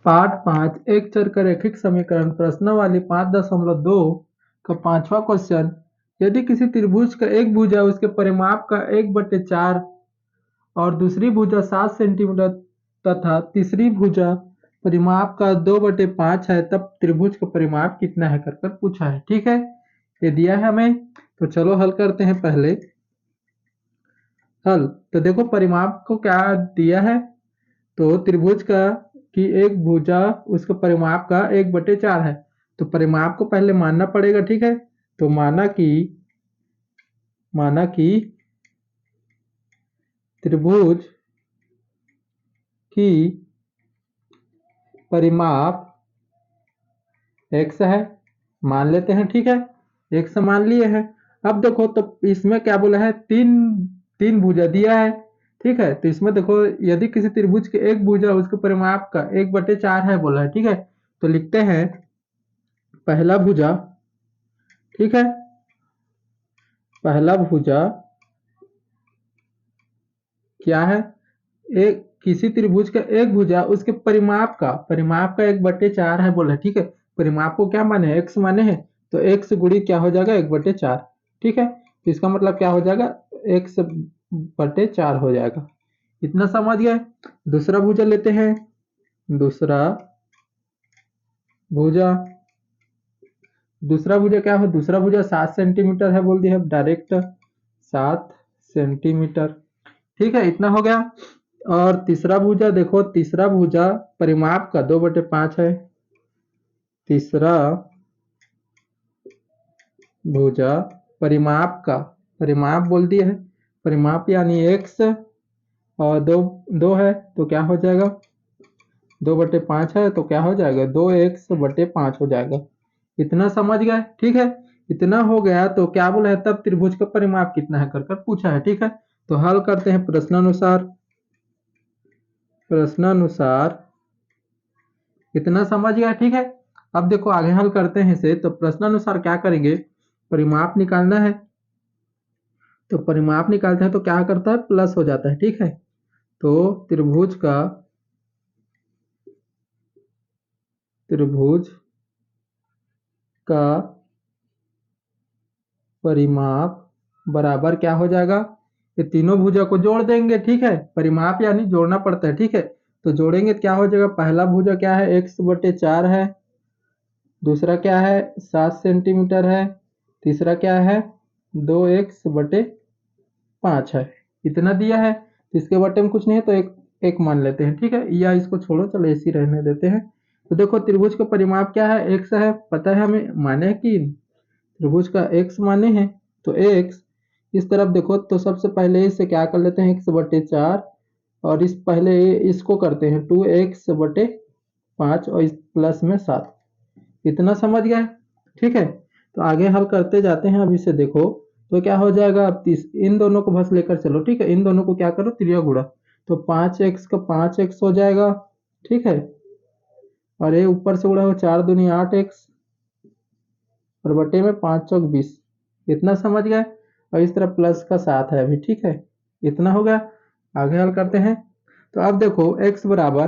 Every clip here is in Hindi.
पाठ 5 एक चर का रैखिक समीकरण प्रश्नावली 5.2 का पांचवा क्वेश्चन। यदि किसी त्रिभुज का एक भुजा उसके परिमाप का 1/4 और दूसरी भुजा 7 सेंटीमीटर तथा तीसरी भुजा परिमाप का 2/5 है, तब त्रिभुज का परिमाप कितना है कर पूछा है। ठीक है, ये दिया है हमें, तो चलो हल करते हैं। पहले हल तो देखो परिमाप को क्या दिया है, तो त्रिभुज का कि एक भुजा उसका परिमाप का 1/4 है, तो परिमाप को पहले मानना पड़ेगा। ठीक है, तो माना कि त्रिभुज की परिमाप x है, मान लेते हैं। ठीक है, x मान लिए हैं। अब देखो तो इसमें क्या बोला है, तीन भुजा दिया है। ठीक है, तो इसमें देखो यदि किसी त्रिभुज के एक भुजा उसके परिमाप का 1/4 है बोला है। ठीक है, तो लिखते हैं पहला भुजा। ठीक है, पहला भुजा क्या है, एक किसी त्रिभुज का एक भुजा उसके परिमाप का 1/4 है बोला है। ठीक है, परिमाप को क्या माने, x माने हैं, तो x गुणी क्या हो जाएगा 1/4। ठीक है, तो इसका मतलब क्या हो जाएगा, x/4 हो जाएगा। इतना समझ गए। दूसरा भुजा लेते हैं। दूसरा भुजा क्या है, दूसरा भुजा 7 सेंटीमीटर है बोल दिया डायरेक्ट, 7 सेंटीमीटर। ठीक है, इतना हो गया। और तीसरा भुजा देखो, तीसरा भुजा परिमाप का 2/5 है। तीसरा भुजा परिमाप बोल दिया है, परिमाप यानी x और दो है, तो क्या हो जाएगा, 2/5 है, तो क्या हो जाएगा 2x/5 हो जाएगा। इतना समझ गए। ठीक है, इतना हो गया तो क्या बोला है, तब त्रिभुज का परिमाप कितना है कर पूछा है। ठीक है, तो हल करते हैं प्रश्नानुसार। इतना समझ गया। ठीक है, अब देखो आगे हल करते हैं इसे। तो प्रश्नानुसार क्या करेंगे, परिमाप निकालना है, तो परिमाप निकालते हैं तो क्या करता है, प्लस हो जाता है। ठीक है, तो त्रिभुज का परिमाप बराबर क्या हो जाएगा, ये तीनों भुजा को जोड़ देंगे। ठीक है, परिमाप यानी जोड़ना पड़ता है। ठीक है, तो जोड़ेंगे क्या हो जाएगा, पहला भुजा क्या है, x/4 है, दूसरा क्या है 7 सेंटीमीटर है, तीसरा क्या है 2x/5 है। इतना दिया है, तो इसके बटे में कुछ नहीं है, तो एक मान लेते हैं। ठीक है, या इसको छोड़ो, चलो ऐसे रहने देते हैं। तो देखो त्रिभुज का परिमाप क्या है, x है, पता है हमें, माने है कि त्रिभुज का x माने हैं, तो x इस तरफ देखो, तो सबसे पहले इसे क्या कर लेते हैं, x/4, और इस पहले इसको करते हैं 2x/5 और इस प्लस में 7। इतना समझ गए। ठीक है, तो आगे हल करते जाते हैं। अब इसे देखो तो क्या हो जाएगा, अब इन दोनों को बस लेकर चलो। ठीक है, इन दोनों को क्या करो, त्रिया गुणा, तो 5x का 5x हो जाएगा। ठीक है, और ये ऊपर से उड़ा हो 4 दूनी 8x और बटे में 5 चौक 20। इतना समझ गए, और इस तरह प्लस का 7 है अभी। ठीक है, इतना हो गया। आगे हल करते हैं। तो अब देखो x बराबर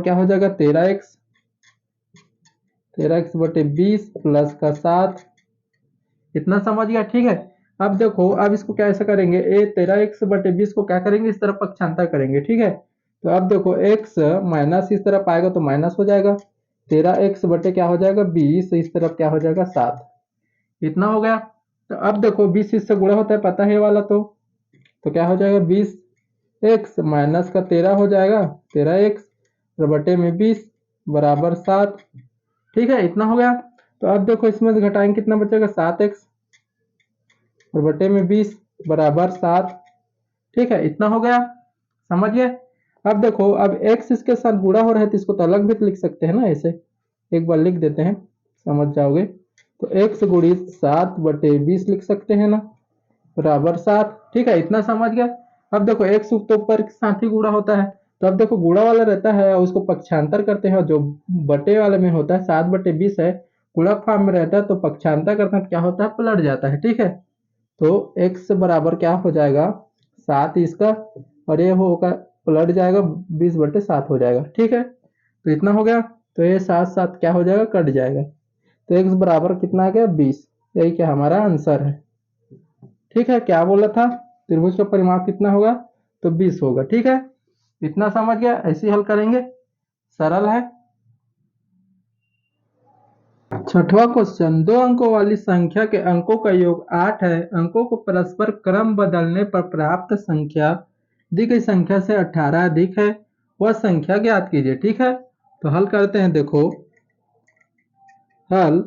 क्या हो जाएगा, 13x/20 प्लस का 7। इतना समझ गया। ठीक है, अब देखो, अब इसको कैसे करेंगे, 13x/20 को क्या करेंगे, इस तरफ पक्षांतर करेंगे। ठीक है, तो अब देखो x माइनस इस तरफ आएगा तो माइनस हो जाएगा, 13x क्या हो जाएगा 20, इस तरफ क्या हो जाएगा 7। इतना हो गया। तो अब देखो 20 इससे गुणा होता है, पता है वाला, तो क्या हो जाएगा 20x माइनस का 13 हो जाएगा, 13x बटे में 20 बराबर 7। ठीक है, इतना हो गया। तो अब देखो इसमें से घटाएंगे, कितना बचेगा 7x और बटे में 20 बराबर 7। ठीक है, इतना हो गया, समझिए। अब देखो, अब x इसके साथ गुणा हो रहा है, तो इसको तो अलग भी लिख सकते हैं ना, ऐसे एक बार लिख देते हैं, समझ जाओगे। तो x गुणी 7/20 लिख सकते हैं ना, बराबर 7। ठीक है, इतना समझ गया। अब देखो x तो ऊपर के साथ ही गुणा होता है, तो अब देखो गुणा वाला रहता है और उसको पक्षांतर करते हैं, और जो बटे वाले में होता है 7/20 है, गुणक फॉर्म में रहता है, तो पक्षांतर करते हैं क्या होता है, पलट जाता है। ठीक है, तो x बराबर क्या हो जाएगा 7 इसका, और ये होगा पलट जाएगा, 20/7 हो जाएगा। ठीक है, तो इतना हो गया। तो ये 7 7 क्या हो जाएगा, कट जाएगा। तो x बराबर कितना आ गया, 20। यही क्या हमारा आंसर है। ठीक है, क्या बोला था, त्रिभुज का परिमाप कितना होगा, तो 20 होगा। ठीक है, इतना समझ गया, ऐसे ही हल करेंगे, सरल है। छठवां क्वेश्चन, दो अंकों वाली संख्या के अंकों का योग 8 है, अंकों को परस्पर क्रम बदलने पर प्राप्त संख्या दी गई संख्या से 18 अधिक है, वह संख्या ज्ञात कीजिए। ठीक है, तो हल करते हैं। देखो हल,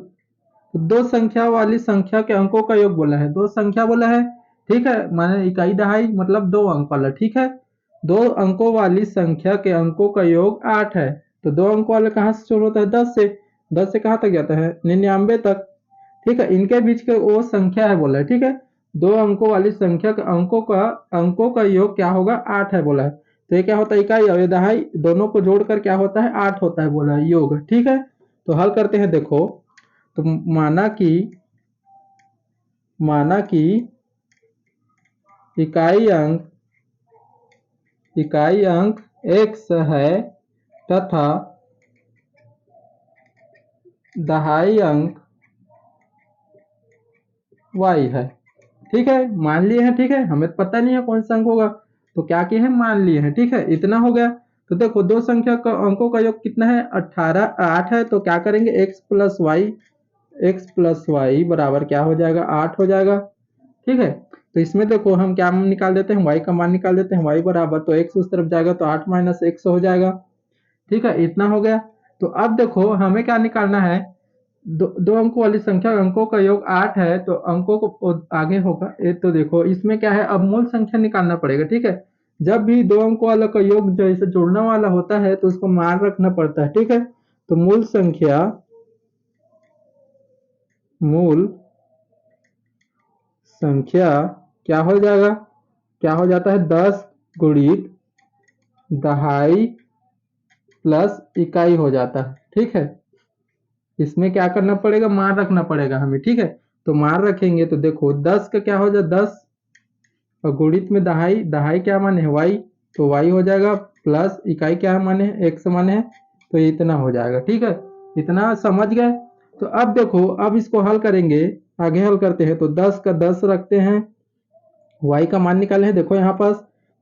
दो संख्या वाली संख्या के अंकों का योग बोला है, दो संख्या बोला है। ठीक है, माने इकाई दहाई मतलब दो अंक वाला। ठीक है, दो अंकों वाली संख्या के अंकों का योग 8 है, तो दो अंकों वाले कहाँ से शुरू होता है, 10 से। 10 से कहाँ तक जाता है, 99 तक। ठीक है, इनके बीच के वो संख्या है बोला है। ठीक है, दो अंकों वाली संख्या के अंकों का योग क्या होगा, 8 है बोला है। तो ये क्या होता है, इकाई और दहाई दोनों को जोड़कर क्या होता है, 8 होता है बोला है, योग। ठीक है, तो हल करते हैं। देखो, तो माना कि इकाई अंक x है तथा दहाई अंक y है। ठीक है, मान लिए हैं। ठीक है, हमें पता नहीं है कौन सा अंक होगा, तो क्या किए हैं, मान लिए हैं। ठीक है, इतना हो गया। तो देखो दो संख्या का अंकों का योग कितना है, 8 है, तो क्या करेंगे, x प्लस वाई बराबर क्या हो जाएगा, 8 हो जाएगा। ठीक है, तो इसमें देखो हम क्या निकाल देते हैं, y का मान निकाल देते हैं, y बराबर, तो x उस तरफ जाएगा तो 8 माइनस x हो जाएगा। ठीक है, इतना हो गया। तो अब देखो हमें क्या निकालना है, दो अंकों वाली संख्या अंकों का योग 8 है, तो अंकों को आगे होगा ये। तो देखो इसमें क्या है, अब मूल संख्या निकालना पड़ेगा। ठीक है, जब भी दो अंकों वाला का योग जैसे जोड़ने वाला होता है तो उसको मान रखना पड़ता है। ठीक है, तो मूल संख्या क्या हो जाएगा, क्या हो जाता है, 10 गुणित दहाई प्लस इकाई हो जाता है। ठीक है, इसमें क्या करना पड़ेगा, मान रखना पड़ेगा हमें। ठीक है, तो मान रखेंगे तो देखो 10 का क्या हो जाए, 10 और गुणित में दहाई, दहाई क्या माने है, वाई, तो वाई हो जाएगा, प्लस इकाई क्या माने है, एक्स माने है, तो ये इतना हो जाएगा। ठीक है, इतना समझ गए। तो अब देखो, अब इसको हल करेंगे, आगे हल करते हैं। तो 10 का 10 रखते हैं, y का मान निकाले हैं। देखो यहाँ पास,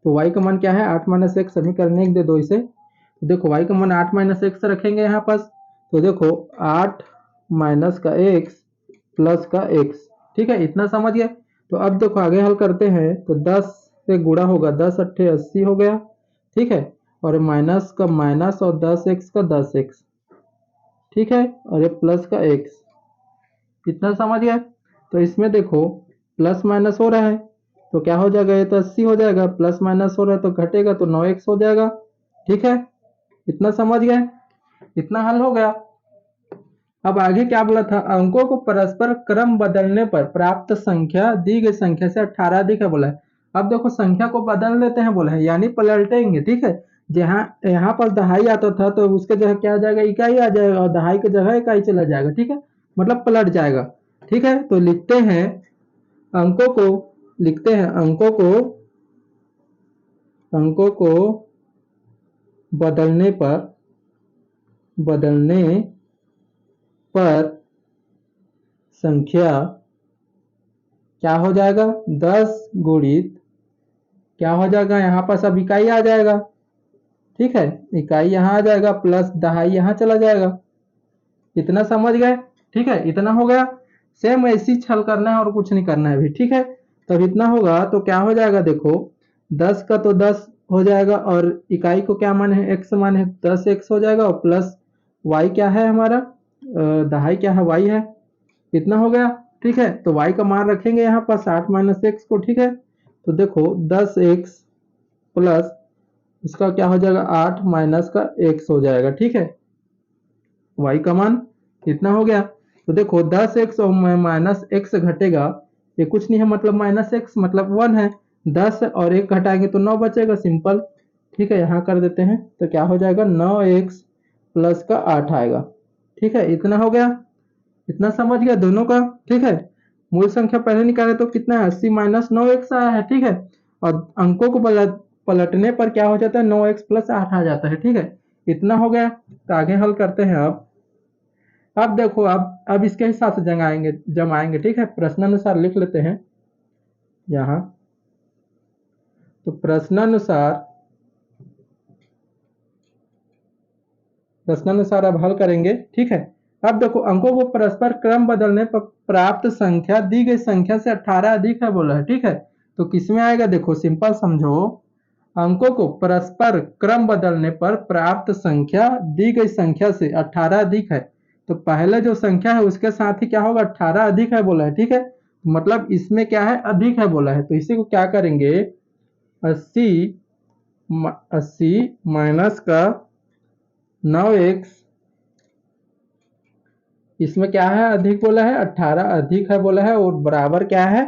तो y का मान क्या है, 8 माइनस एक्स, समीकरण 1 दे दो इसे। तो देखो y का मान 8 माइनस एक्स रखेंगे यहाँ पास, तो देखो 8 माइनस का एक्स प्लस का एक्स। ठीक है, इतना समझ गए। तो अब देखो आगे हल करते हैं, तो 10 से गुणा होगा, 10 अट्ठे 80 हो गया। ठीक है, और माइनस का माइनस और 10x का 10x। ठीक है, और ये प्लस का x, इतना समझ गए। तो इसमें देखो प्लस माइनस हो रहा है, तो क्या हो जाएगा, ये तो 80 हो जाएगा, प्लस माइनस हो रहा है तो घटेगा, तो 9x हो जाएगा। ठीक है, इतना समझ गए, इतना हल हो गया। अब आगे क्या बोला था, अंकों को परस्पर क्रम बदलने पर प्राप्त संख्या दी गई संख्या से 18 अधिक है बोला है। अब देखो संख्या को बदल लेते हैं बोला है, यानी पलटेंगे। ठीक है, जहाँ यहाँ पर दहाई आता था तो उसके जगह क्या आ जाएगा, इकाई आ जाएगा, और दहाई की जगह इकाई चला जाएगा। ठीक है, मतलब पलट जाएगा। ठीक है, तो अंकों को लिखते हैं अंकों को बदलने पर संख्या क्या हो जाएगा, 10 गुणित क्या हो जाएगा, यहाँ पास अब इकाई आ जाएगा। ठीक है, इकाई यहाँ आ जाएगा, प्लस दहाई यहाँ चला जाएगा। इतना समझ गए। ठीक है, इतना हो गया। सेम ऐसी छल करना है और कुछ नहीं करना है अभी। ठीक है, तब इतना होगा तो क्या हो जाएगा, देखो 10 का तो 10 हो जाएगा, और इकाई को क्या मान है, x मान है, 10x हो जाएगा, और प्लस y क्या है हमारा, दहाई क्या है, y है। इतना हो गया। ठीक है, तो y का मान रखेंगे यहाँ पर 8 माइनस एक्स को। ठीक है, तो देखो 10x प्लस इसका क्या हो जाएगा, 8 माइनस का x हो जाएगा। ठीक है, y का मान इतना हो गया। तो देखो 10x और माइनस एक्स घटेगा, ये कुछ नहीं है, मतलब माइनस एक्स मतलब 1 है। 10 और 1 घटाएंगे तो 9 बचेगा, सिंपल। ठीक है, यहाँ कर देते हैं, तो क्या हो जाएगा, 9x प्लस का 8 आएगा। ठीक है, इतना हो गया, इतना समझ गया दोनों का। ठीक है, मूल संख्या पहले निकाले तो कितना है, 80 माइनस 9x आया है। ठीक है, और अंकों को पलटने पर क्या हो जाता है, 9x प्लस 8 आ जाता है। ठीक है, इतना हो गया। तो आगे हल करते हैं। अब देखो, अब इसके हिसाब से जमाएंगे। ठीक है, प्रश्नानुसार लिख लेते हैं यहाँ। तो प्रश्नानुसार अब हल करेंगे। ठीक है, अब देखो, अंकों को परस्पर क्रम बदलने पर प्राप्त संख्या दी गई संख्या से 18 अधिक है बोला है। ठीक है, तो किसमें आएगा, देखो सिंपल समझो। अंकों को परस्पर क्रम बदलने पर प्राप्त संख्या दी गई संख्या से 18 अधिक है। तो पहले जो संख्या है उसके साथ ही क्या होगा, 18 अधिक है बोला है। ठीक है, मतलब इसमें क्या है, अधिक है बोला है। तो इसी को क्या करेंगे, 80 80 माइनस का 9x, इसमें क्या है, अधिक बोला है, 18 अधिक है बोला है, और बराबर क्या है,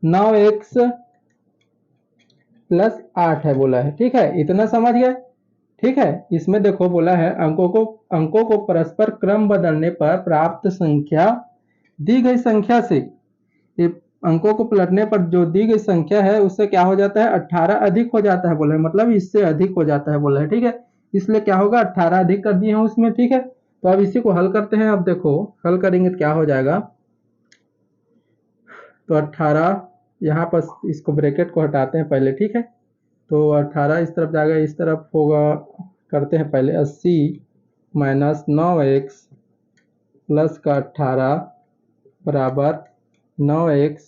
9x प्लस 8 है बोला है। ठीक है, इतना समझ गए। ठीक है, इसमें देखो बोला है अंकों को परस्पर क्रम बदलने पर प्राप्त संख्या दी गई संख्या से, ये अंकों को पलटने पर जो दी गई संख्या है उससे क्या हो जाता है, 18 अधिक हो जाता है बोला है, मतलब इससे अधिक हो जाता है बोला है। ठीक है, इसलिए क्या होगा, 18 अधिक कर दिए हैं उसमें। ठीक है, तो अब इसी को हल करते हैं। अब देखो हल करेंगे तो क्या हो जाएगा, तो 18 यहाँ पर, इसको ब्रैकेट को हटाते हैं पहले। ठीक है, तो 18 इस तरफ जाएगा, इस तरफ होगा। करते हैं पहले, 80 माइनस 9x प्लस का 18 बराबर 9x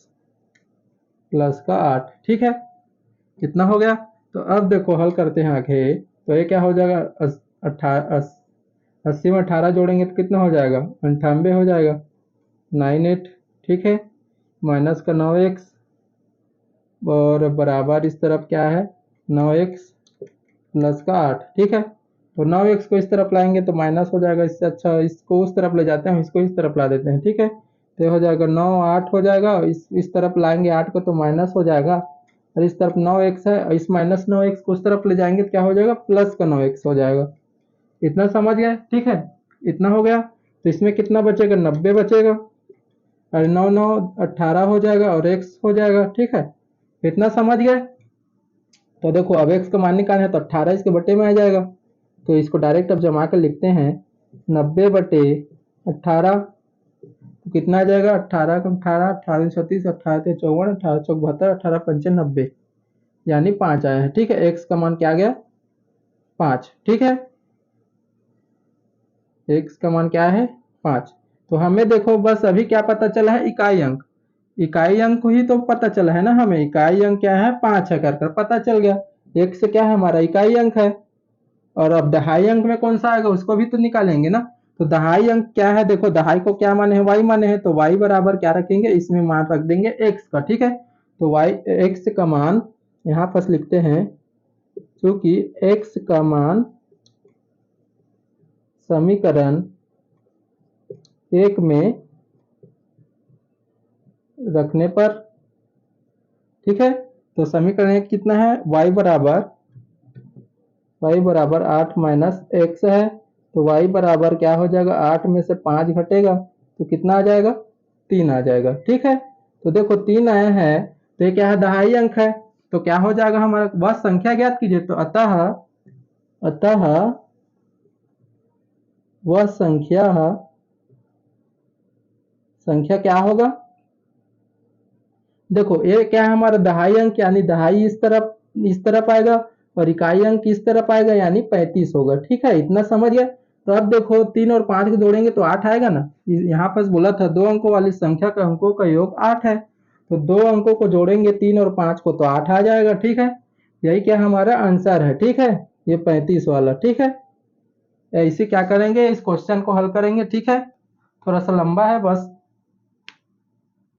प्लस का 8। ठीक है, कितना हो गया। तो अब देखो हल करते हैं आगे। तो ये क्या हो जाएगा, 80 में 18 जोड़ेंगे तो कितना हो जाएगा, 98 हो जाएगा, 98। ठीक है, माइनस का 9x और बराबर इस तरफ क्या है, 9x प्लस का 8। ठीक है, तो 9x को इस तरफ लाएंगे तो माइनस हो जाएगा, इससे अच्छा इसको उस तरफ ले जाते हैं, इसको इस तरफ ला देते हैं। ठीक है, तो ये हो जाएगा 9 8 हो जाएगा, इस तरफ लाएंगे 8 को तो माइनस हो जाएगा, और इस तरफ 9x है, इस माइनस 9x को उस तरफ ले जाएंगे तो क्या हो जाएगा, प्लस का 9x हो जाएगा। इतना समझ गए। ठीक है, इतना हो गया। तो इसमें कितना बचेगा, 90 बचेगा, और 9 9 18 हो जाएगा और x हो जाएगा। ठीक है, इतना समझ गए। तो देखो अब x का मान निकालना है तो 18 इसके बटे में आ जाएगा, तो इसको डायरेक्ट अब जमा कर लिखते हैं, 90 बटे 18, तो कितना आ जाएगा, 18 का 18, 18 36, 18 54, 18 चौक 72, 18 पंचे 90, यानी 5 आया है। ठीक है, x का मान क्या आ गया, 5। ठीक है, x का मान क्या है, 5। तो हमें देखो बस अभी क्या पता चला है, इकाई अंक। इकाई अंक ही तो पता चला है ना हमें, इकाई अंक क्या है, 5 है, कर पता चल गया। x क्या है, हमारा इकाई अंक है। और अब दहाई अंक में कौन सा आएगा, उसको भी तो निकालेंगे ना। तो दहाई अंक क्या है, देखो दहाई को क्या माने हैं, y माने हैं, तो y बराबर क्या रखेंगे, इसमें मान रख देंगे x का। ठीक है, तो y x का मान यहाँ पर लिखते हैं, क्योंकि x का मान समीकरण 1 में रखने पर, ठीक है, तो समीकरण 1 कितना है, y बराबर 8 माइनस एक्स है, तो y बराबर क्या हो जाएगा, 8 में से 5 घटेगा तो कितना आ जाएगा, 3 आ जाएगा। ठीक है, तो देखो 3 आया है, तो ये क्या है, दहाई अंक है, तो क्या हो जाएगा हमारा, वह संख्या ज्ञात कीजिए। तो अतः वह संख्या क्या होगा, देखो ये क्या है हमारा दहाई अंक, यानी दहाई इस तरफ आएगा, और इकाई अंक इस तरफ आएगा, यानी 35 होगा। ठीक है, इतना समझ गया। तो अब देखो 3 और 5 को जोड़ेंगे तो 8 आएगा ना। यहाँ पर बोला था 2 अंकों वाली संख्या का अंकों का योग 8 है, तो 2 अंकों को जोड़ेंगे 3 और 5 को तो 8 आ जाएगा। ठीक है, यही क्या हमारा आंसर है। ठीक है, ये 35 वाला। ठीक है, इसे क्या करेंगे, इस क्वेश्चन को हल करेंगे। ठीक है, थोड़ा सा लंबा है, बस